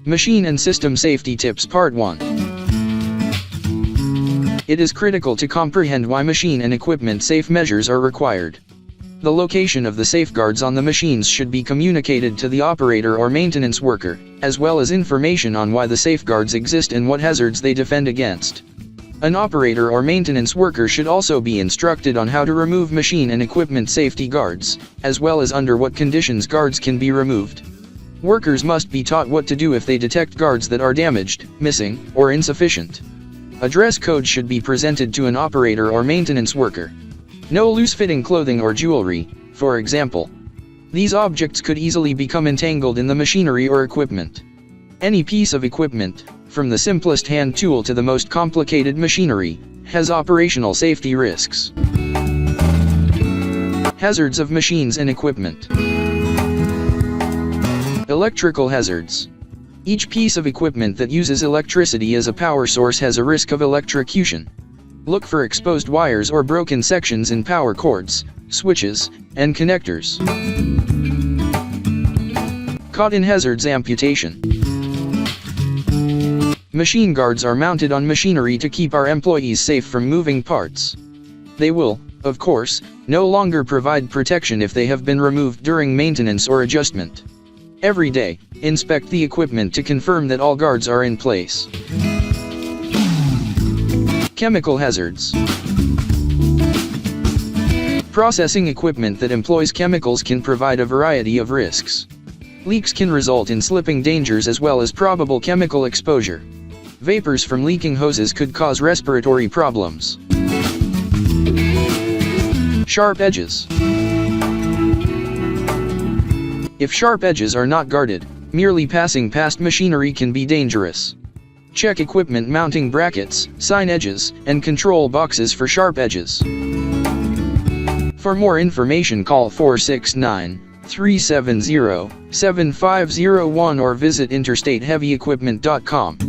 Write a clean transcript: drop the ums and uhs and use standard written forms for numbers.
Machine and System Safety Tips Part 1. It is critical to comprehend why machine and equipment safe measures are required. The location of the safeguards on the machines should be communicated to the operator or maintenance worker, as well as information on why the safeguards exist and what hazards they defend against. An operator or maintenance worker should also be instructed on how to remove machine and equipment safety guards, as well as under what conditions guards can be removed. Workers must be taught what to do if they detect guards that are damaged, missing, or insufficient. A dress code should be presented to an operator or maintenance worker. No loose-fitting clothing or jewelry, for example. These objects could easily become entangled in the machinery or equipment. Any piece of equipment, from the simplest hand tool to the most complicated machinery, has operational safety risks. Hazards of machines and equipment. Electrical hazards. Each piece of equipment that uses electricity as a power source has a risk of electrocution. Look for exposed wires or broken sections in power cords, switches, and connectors. Caught in hazards amputation. Machine guards are mounted on machinery to keep our employees safe from moving parts. They will, of course, no longer provide protection if they have been removed during maintenance or adjustment. Every day, inspect the equipment to confirm that all guards are in place. Chemical hazards. Processing equipment that employs chemicals can provide a variety of risks. Leaks can result in slipping dangers as well as probable chemical exposure. Vapors from leaking hoses could cause respiratory problems. Sharp edges. If sharp edges are not guarded, merely passing past machinery can be dangerous. Check equipment mounting brackets, sign edges, and control boxes for sharp edges. For more information, call 469-370-7501 or visit interstateheavyequipment.com.